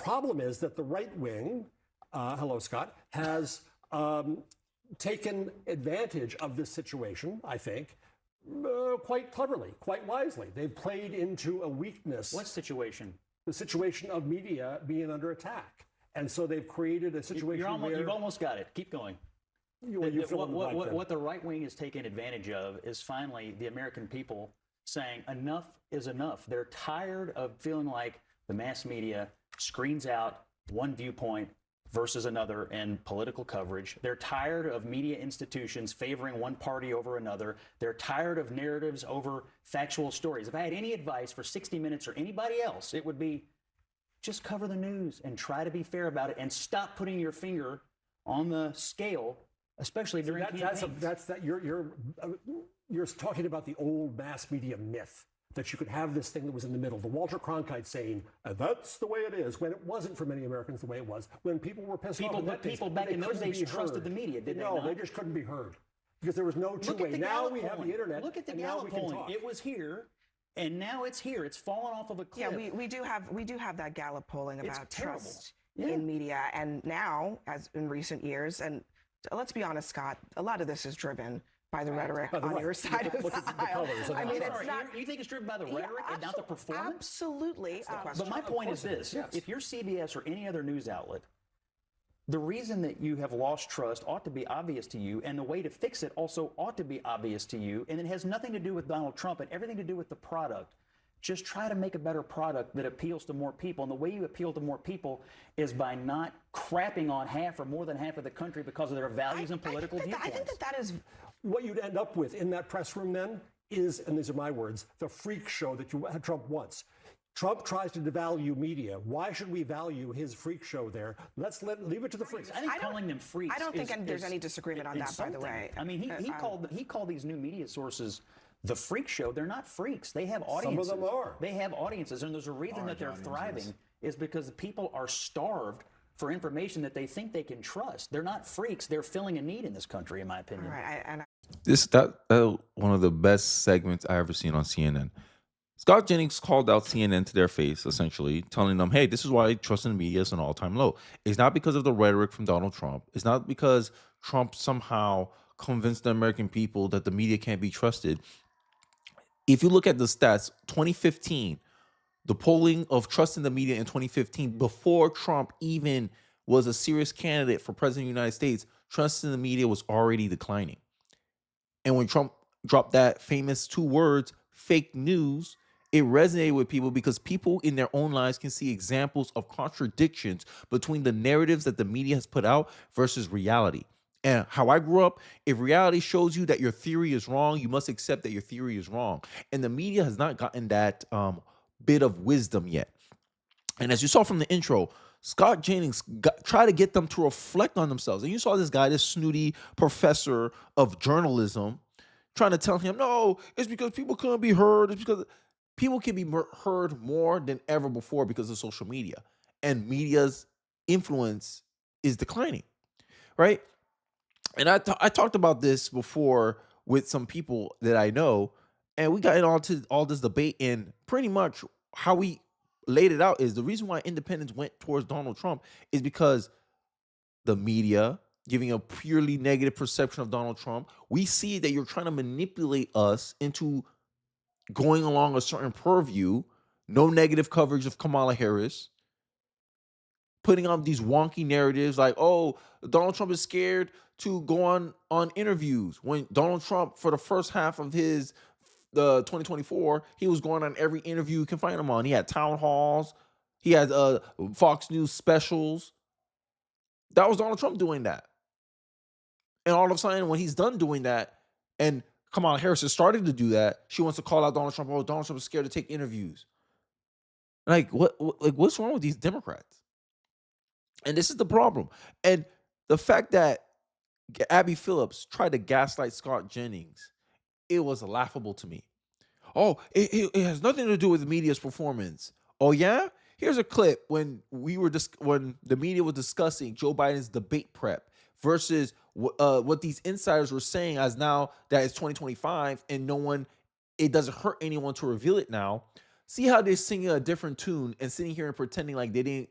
problem is that the right wing, hello, Scott, has taken advantage of this situation, I think, quite cleverly, quite wisely. They've played into a weakness. What situation? The situation of media being under attack. And so they've created a situation where... You've almost got it. Keep going. What the right wing is taking advantage of is finally the American people saying enough is enough. They're tired of feeling like the mass media screens out one viewpoint versus another in political coverage. They're tired of media institutions favoring one party over another. They're tired of narratives over factual stories. If I had any advice for 60 Minutes or anybody else, it would be just cover the news and try to be fair about it and stop putting your finger on the scale, especially during campaigns. You're talking about the old mass media myth that you could have this thing that was in the middle. The Walter Cronkite saying, that's the way it is, when it wasn't for many Americans the way it was. When people were pissed off. People back in those days trusted the media, didn't they? No, they just couldn't be heard because there was no two way. Now we have the internet. Look at the Gallup polling. It was here, and now it's here. It's fallen off of a cliff. Yeah, we do have that Gallup polling about trust in media, and now, as in recent years, and let's be honest, Scott, a lot of this is driven by the rhetoric on your side of the aisle. I mean, it's not. You think it's driven by the rhetoric and not the performance? Absolutely. But my point is this: if you're CBS or any other news outlet, the reason that you have lost trust ought to be obvious to you, and the way to fix it also ought to be obvious to you. And it has nothing to do with Donald Trump and everything to do with the product. Just try to make a better product that appeals to more people. And the way you appeal to more people is by not crapping on half or more than half of the country because of their values and political viewpoints. I think that is what you'd end up with in that press room then is, and these are my words, the freak show that Trump wants. Trump tries to devalue media. Why should we value his freak show there? Leave it to the freaks. I think calling them freaks. I don't think there's any disagreement on that, by the way. I mean, he called these new media sources the freak show. They're not freaks. They have audiences. Some of them are. They have audiences, and there's a reason that they're thriving is because people are starved for information that they think they can trust. They're not freaks. They're filling a need in this country, in my opinion. All right, That one of the best segments I ever seen on CNN. Scott Jennings called out CNN to their face, essentially telling them, hey, this is why trust in the media is an all-time low. It's not because of the rhetoric from Donald Trump. It's not because Trump somehow convinced the American people that the media can't be trusted. If you look at the stats, 2015, the polling of trust in the media in 2015, before Trump even was a serious candidate for president of the United States, trust in the media was already declining. And when Trump dropped that famous two words, fake news, it resonated with people because people in their own lives can see examples of contradictions between the narratives that the media has put out versus reality. And how I grew up, if reality shows you that your theory is wrong, you must accept that your theory is wrong. And the media has not gotten that bit of wisdom yet. And as you saw from the intro, Scott Jennings tried to get them to reflect on themselves. And you saw this guy, this snooty professor of journalism, trying to tell him, no, it's because people couldn't be heard. It's because people can be heard more than ever before because of social media. And media's influence is declining, right? And I talked about this before with some people that I know, and we got into all this debate, and pretty much how we laid it out is the reason why independents went towards Donald Trump is because the media giving a purely negative perception of Donald Trump. We see that you're trying to manipulate us into going along a certain purview, no negative coverage of Kamala Harris, putting on these wonky narratives like, oh, Donald Trump is scared to go on interviews. When Donald Trump, for the first half of his 2024, he was going on every interview you can find him on. He had town halls. He had Fox News specials. That was Donald Trump doing that. And all of a sudden, when he's done doing that, and Kamala Harris is starting to do that, she wants to call out Donald Trump. Oh, Donald Trump is scared to take interviews. Like, what's wrong with these Democrats? And this is the problem. And the fact that Abby Phillips tried to gaslight Scott Jennings, it was laughable to me. Oh, it has nothing to do with the media's performance. Oh, yeah? Here's a clip when when the media was discussing Joe Biden's debate prep versus what these insiders were saying as now that it's 2025 and it doesn't hurt anyone to reveal it now. See how they're singing a different tune and sitting here and pretending like they didn't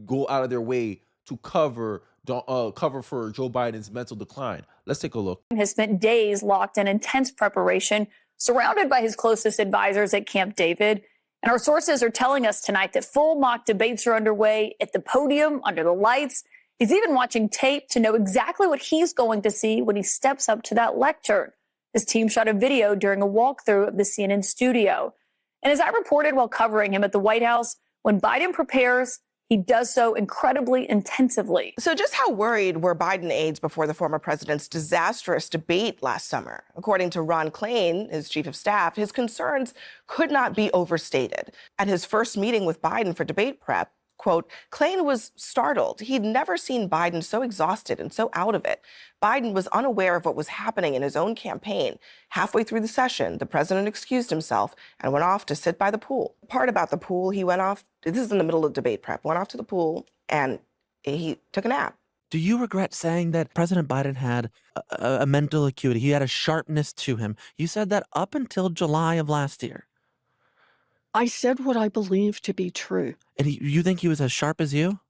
go out of their way to cover for Joe Biden's mental decline. Let's take a look. Has spent days locked in intense preparation, surrounded by his closest advisors at Camp David. And our sources are telling us tonight that full mock debates are underway at the podium, under the lights. He's even watching tape to know exactly what he's going to see when he steps up to that lectern. His team shot a video during a walkthrough of the CNN studio. And as I reported while covering him at the White House, when Biden prepares, he does so incredibly intensively. So just how worried were Biden aides before the former president's disastrous debate last summer? According to Ron Klain, his chief of staff, his concerns could not be overstated. At his first meeting with Biden for debate prep, quote, Klain was startled. He'd never seen Biden so exhausted and so out of it. Biden was unaware of what was happening in his own campaign. Halfway through the session, the president excused himself and went off to sit by the pool. The part about the pool, he went off, this is in the middle of debate prep, went off to the pool and he took a nap. Do you regret saying that President Biden had a mental acuity? He had a sharpness to him. You said that up until July of last year. I said what I believe to be true. And you think he was as sharp as you?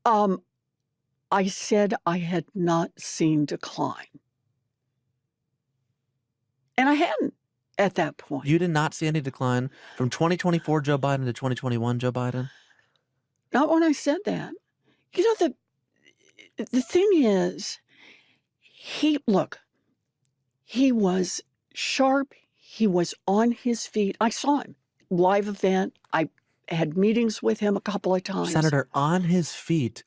I said I had not seen decline. And I hadn't at that point. You did not see any decline from 2024 Joe Biden to 2021 Joe Biden? Not when I said that. You know, the thing is, he was sharp. He was on his feet. I saw him. Live event. I had meetings with him a couple of times. Senator, on his feet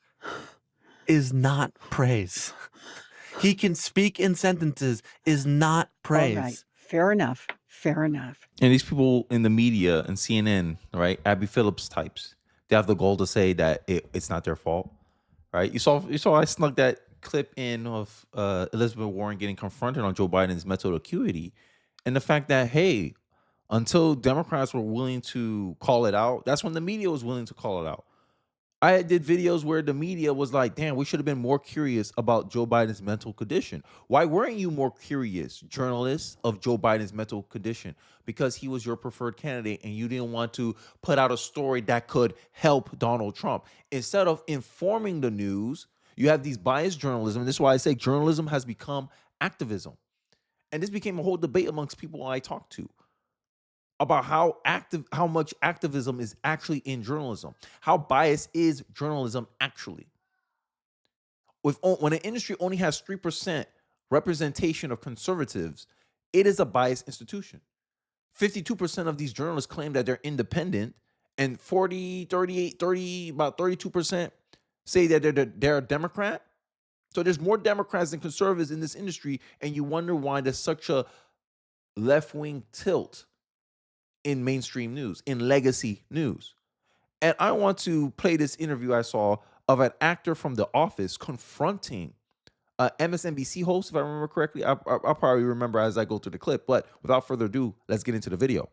is not praise. He can speak in sentences is not praise. All right. Fair enough. Fair enough. And these people in the media and CNN, right? Abby Phillips types, they have the goal to say that it's not their fault, right? You saw I snuck that clip in of Elizabeth Warren getting confronted on Joe Biden's mental acuity. And the fact that, hey, until Democrats were willing to call it out, that's when the media was willing to call it out. I did videos where the media was like, damn, we should have been more curious about Joe Biden's mental condition. Why weren't you more curious, journalists, of Joe Biden's mental condition? Because he was your preferred candidate and you didn't want to put out a story that could help Donald Trump. Instead of informing the news, you have these biased journalism. And this is why I say journalism has become activism. And this became a whole debate amongst people I talked to about how much activism is actually in journalism. How biased is journalism actually? When an industry only has 3% representation of conservatives, it is a biased institution. 52% of these journalists claim that they're independent, and about 32% say that they're a Democrat. So there's more Democrats than conservatives in this industry, and you wonder why there's such a left-wing tilt in mainstream news, in legacy news. And I want to play this interview I saw of an actor from The Office confronting an MSNBC host, if I remember correctly. I'll probably remember as I go through the clip, but without further ado, let's get into the video.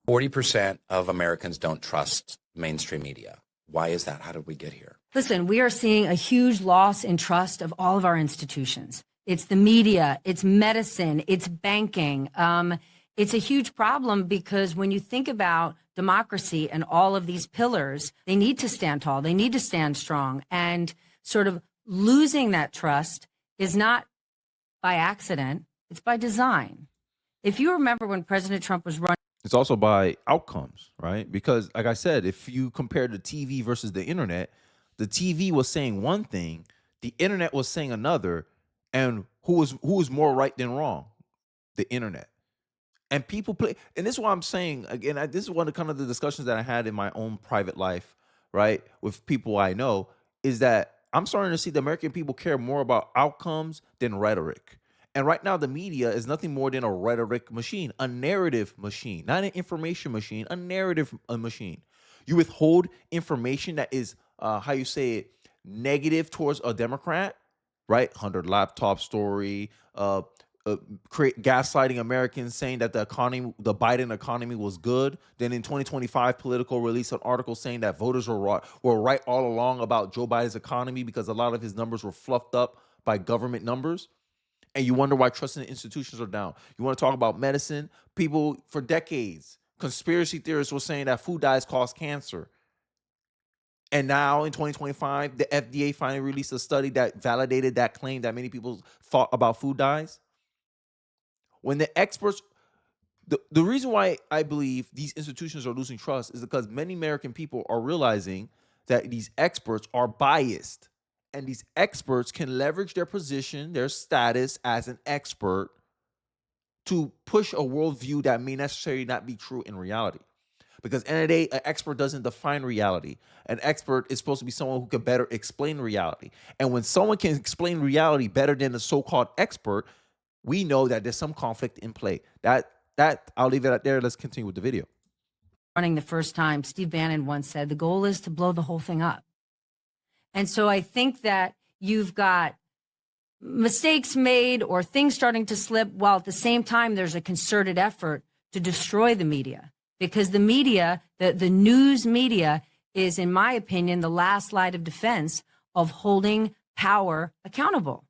40% of Americans don't trust mainstream media. Why is that? How did we get here? Listen, we are seeing a huge loss in trust of all of our institutions. It's the media, it's medicine, it's banking. It's a huge problem because when you think about democracy and all of these pillars, they need to stand tall, they need to stand strong. And sort of losing that trust is not by accident, it's by design. If you remember when President Trump was running, it's also by outcomes, right? Because like I said, if you compare the TV versus the internet, the TV was saying one thing, the internet was saying another, and who was more right than wrong? The internet. And people play, and this is what I'm saying, again, this is one of kind of the discussions that I had in my own private life, right? With people I know, is that I'm starting to see the American people care more about outcomes than rhetoric. And right now, the media is nothing more than a rhetoric machine, a narrative machine, not an information machine, a narrative machine. You withhold information that is, how you say it, negative towards a Democrat, right? 100 laptop story, gaslighting Americans, saying that the Biden economy was good. Then in 2025, Politico released an article saying that voters were right all along about Joe Biden's economy because a lot of his numbers were fluffed up by government numbers. And you wonder why trust in the institutions are down. You want to talk about medicine? People for decades, conspiracy theorists were saying that food dyes cause cancer. And now in 2025, the FDA finally released a study that validated that claim that many people thought about food dyes. When the experts, the reason why I believe these institutions are losing trust is because many American people are realizing that these experts are biased. And these experts can leverage their position, their status as an expert to push a worldview that may necessarily not be true in reality. Because at the end of the day, an expert doesn't define reality. An expert is supposed to be someone who can better explain reality. And when someone can explain reality better than a so-called expert, we know that there's some conflict in play. That I'll leave it out there. Let's continue with the video. Running the first time, Steve Bannon once said, the goal is to blow the whole thing up. And so I think that you've got mistakes made or things starting to slip, while at the same time there's a concerted effort to destroy the media. Because the media, the news media, is, in my opinion, the last line of defense of holding power accountable,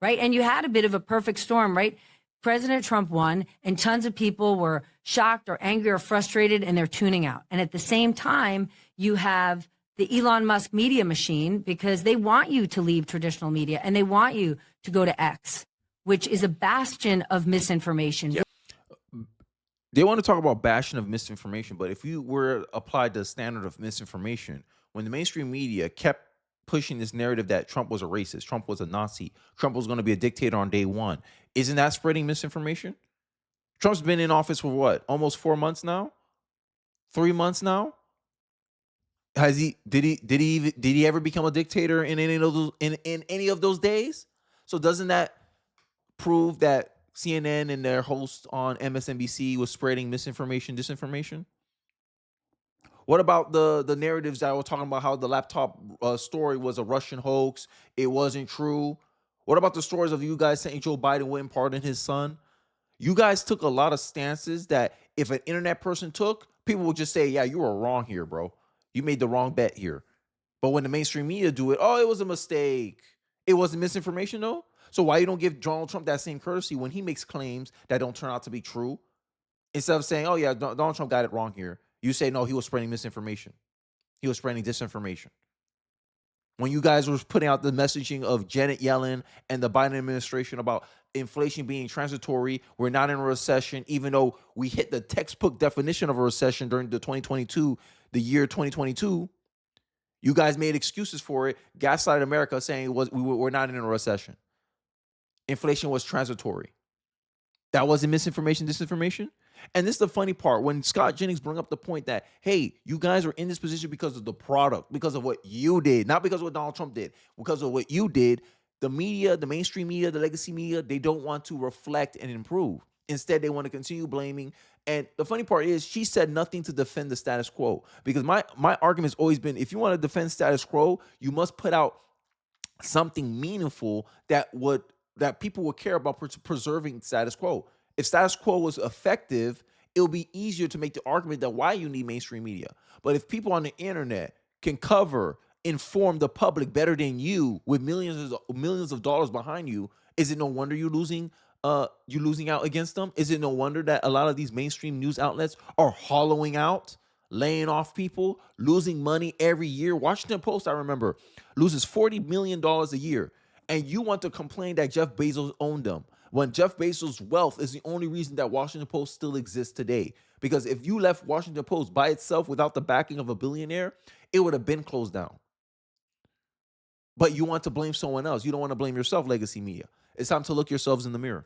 right? And you had a bit of a perfect storm, right? President Trump won, and tons of people were shocked or angry or frustrated, and they're tuning out. And at the same time, you have the Elon Musk media machine, because they want you to leave traditional media and they want you to go to X, which is a bastion of misinformation. Yep. They want to talk about bashing of misinformation, but if you were applied the standard of misinformation, when the mainstream media kept pushing this narrative that Trump was a racist, Trump was a Nazi, Trump was going to be a dictator on day one, isn't that spreading misinformation? Trump's been in office for what? Almost 4 months now? 3 months now? Did he ever become a dictator in any of those days? So doesn't that prove that CNN and their host on MSNBC was spreading misinformation, disinformation? What about the narratives that were talking about how the laptop story was a Russian hoax? It wasn't true. What about the stories of you guys saying Joe Biden wouldn't pardon his son? You guys took a lot of stances that if an internet person took, people would just say, yeah, you were wrong here, bro. You made the wrong bet here. But when the mainstream media do it, oh, it was a mistake. It wasn't misinformation, though. So why you don't give Donald Trump that same courtesy when he makes claims that don't turn out to be true? Instead of saying, oh, yeah, Donald Trump got it wrong here, you say, no, he was spreading misinformation. He was spreading disinformation. When you guys were putting out the messaging of Janet Yellen and the Biden administration about inflation being transitory, we're not in a recession, even though we hit the textbook definition of a recession during the year 2022, you guys made excuses for it, gaslighted America saying we're not in a recession. Inflation was transitory. That wasn't misinformation, disinformation. And this is the funny part. When Scott Jennings brought up the point that, hey, you guys are in this position because of the product, because of what you did, not because of what Donald Trump did, because of what you did, the media, the mainstream media, the legacy media, they don't want to reflect and improve. Instead, they want to continue blaming. And the funny part is she said nothing to defend the status quo. Because my argument has always been, if you want to defend status quo, you must put out something meaningful that people would care about preserving status quo. If status quo was effective, it'll be easier to make the argument that why you need mainstream media. But if people on the internet can inform the public better than you with millions of dollars behind you, is it no wonder you're losing out against them? Is it no wonder that a lot of these mainstream news outlets are hollowing out, laying off people, losing money every year? Washington Post, I remember, loses $40 million a year. And you want to complain that Jeff Bezos owned them, when Jeff Bezos' wealth is the only reason that Washington Post still exists today. Because if you left Washington Post by itself without the backing of a billionaire, it would have been closed down. But you want to blame someone else. You don't want to blame yourself, legacy media. It's time to look yourselves in the mirror.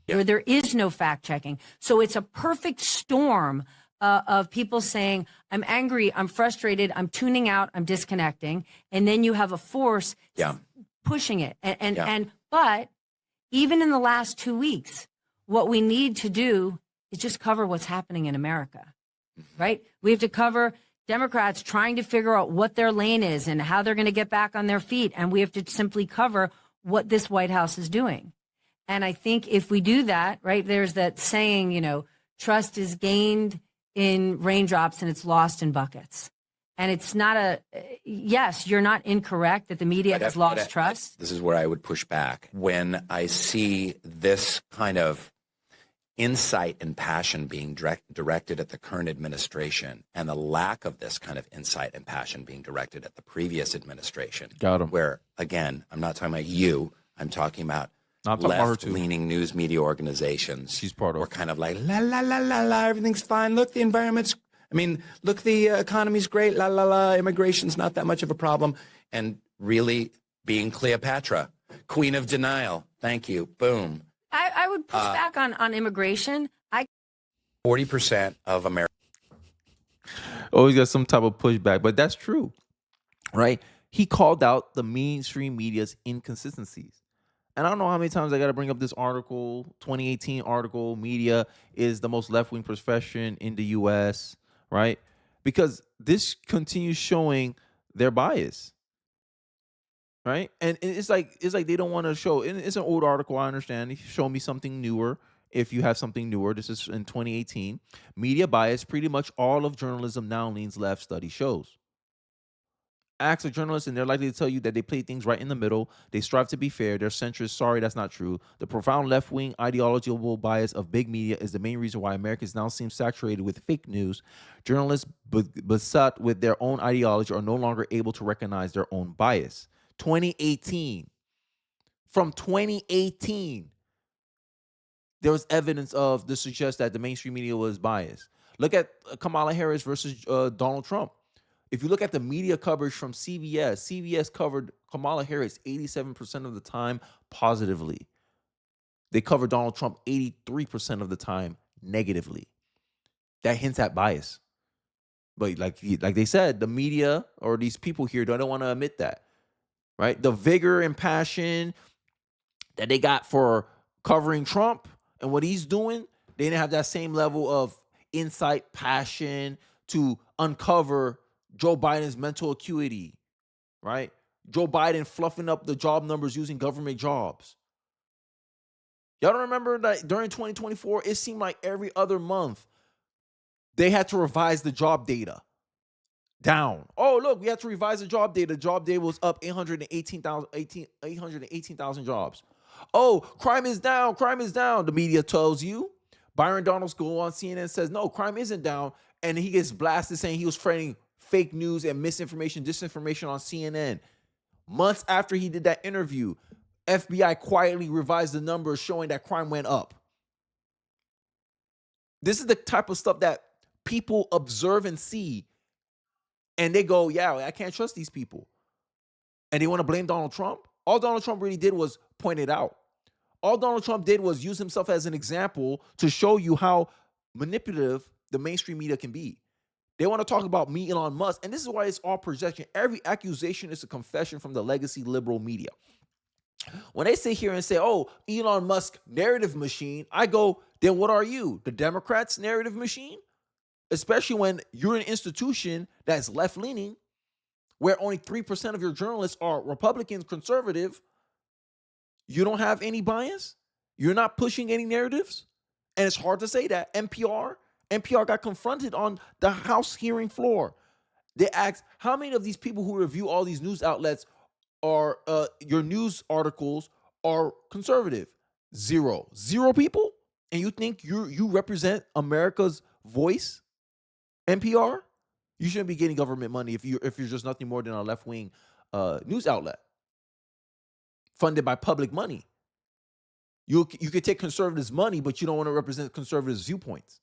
There is no fact checking. So it's a perfect storm of people saying, I'm angry, I'm frustrated, I'm tuning out, I'm disconnecting. And then you have a force pushing it. But even in the last 2 weeks, what we need to do is just cover what's happening in America, right? We have to cover Democrats trying to figure out what their lane is and how they're going to get back on their feet. And we have to simply cover what this White House is doing. And I think if we do that, right, there's that saying, trust is gained in raindrops and it's lost in buckets. And it's not yes, you're not incorrect that the media has lost trust. This is where I would push back. When I see this kind of insight and passion being directed at the current administration and the lack of this kind of insight and passion being directed at the previous administration. Got him. Where, again, I'm not talking about you. I'm talking about Not talking about her too. left-leaning news media organizations. She's part of. We're kind of like, la, la, la, la, la, everything's fine. Look, the environment's, look, the economy's great. La, la, la, immigration's not that much of a problem. And really being Cleopatra, queen of denial. Thank you. Boom. I would push back on immigration. 40% of America. Always got some type of pushback, but that's true, right? He called out the mainstream media's inconsistencies. And I don't know how many times I got to bring up this article, 2018 article, media is the most left-wing profession in the U.S., right? Because this continues showing their bias, right? And it's like they don't want to show. And it's an old article, I understand. Show me something newer. If you have something newer, this is in 2018. Media bias, pretty much all of journalism now leans left, study shows. Ask a journalist, and they're likely to tell you that they play things right in the middle. They strive to be fair. They're centrist. Sorry, that's not true. The profound left-wing ideological bias of big media is the main reason why Americans now seem saturated with fake news. Journalists beset with their own ideology are no longer able to recognize their own bias. 2018. From 2018, there was evidence of this suggests that the mainstream media was biased. Look at Kamala Harris versus Donald Trump. If you look at the media coverage from CBS covered Kamala Harris 87% of the time positively. They covered Donald Trump 83% of the time negatively. That hints at bias. But like they said, the media or these people here don't want to admit that, right? The vigor and passion that they got for covering Trump and what he's doing, they didn't have that same level of insight, passion to uncover Joe Biden's mental acuity, right? Joe Biden fluffing up the job numbers using government jobs. Y'all don't remember that during 2024, it seemed like every other month they had to revise the job data down. Oh, look, we had to revise the job data. The job data was up 818,000 jobs. Oh, crime is down. Crime is down. The media tells you. Byron Donalds go on CNN and says, no, crime isn't down. And he gets blasted saying he was spreading fake news and misinformation, disinformation on CNN. Months after he did that interview, FBI quietly revised the numbers showing that crime went up. This is the type of stuff that people observe and see, and they go, yeah, I can't trust these people. And they want to blame Donald Trump. All Donald Trump really did was point it out. All Donald Trump did was use himself as an example to show you how manipulative the mainstream media can be. They want to talk about me, Elon Musk, and this is why it's all projection. Every accusation is a confession from the legacy liberal media. When they sit here and say, oh, Elon Musk narrative machine, I go, then what are you? The Democrats' narrative machine? Especially when you're an institution that's left-leaning, where only 3% of your journalists are Republicans, conservative. You don't have any bias? You're not pushing any narratives? And it's hard to say that. NPR got confronted on the House hearing floor. They asked, how many of these people who review all these news outlets are, your news articles are conservative? Zero people? And you think you represent America's voice? NPR? You shouldn't be getting government money if you're just nothing more than a left-wing news outlet funded by public money. You could take conservatives' money, but you don't want to represent conservatives' viewpoints.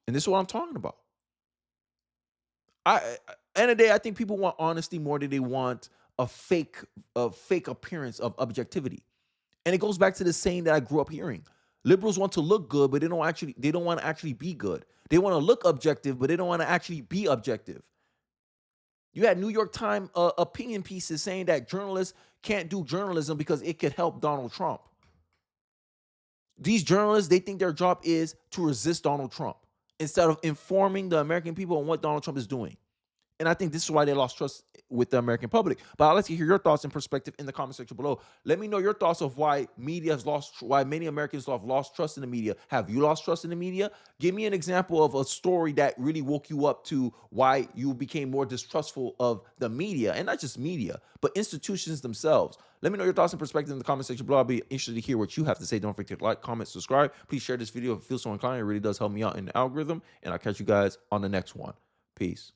And this is what I'm talking about. End of the day, I think people want honesty more than they want a fake appearance of objectivity. And it goes back to the saying that I grew up hearing. Liberals want to look good, but they don't want to actually be good. They want to look objective, but they don't want to actually be objective. You had New York Times opinion pieces saying that journalists can't do journalism because it could help Donald Trump. These journalists, they think their job is to resist Donald Trump instead of informing the American people on what Donald Trump is doing. And I think this is why they lost trust with the American public. But I'd like to hear your thoughts and perspective in the comment section below. Let me know your thoughts of why why many Americans have lost trust in the media. Have you lost trust in the media? Give me an example of a story that really woke you up to why you became more distrustful of the media, and not just media, but institutions themselves. Let me know your thoughts and perspective in the comment section below. I'll be interested to hear what you have to say. Don't forget to like, comment, subscribe. Please share this video if you feel so inclined. It really does help me out in the algorithm. And I'll catch you guys on the next one. Peace.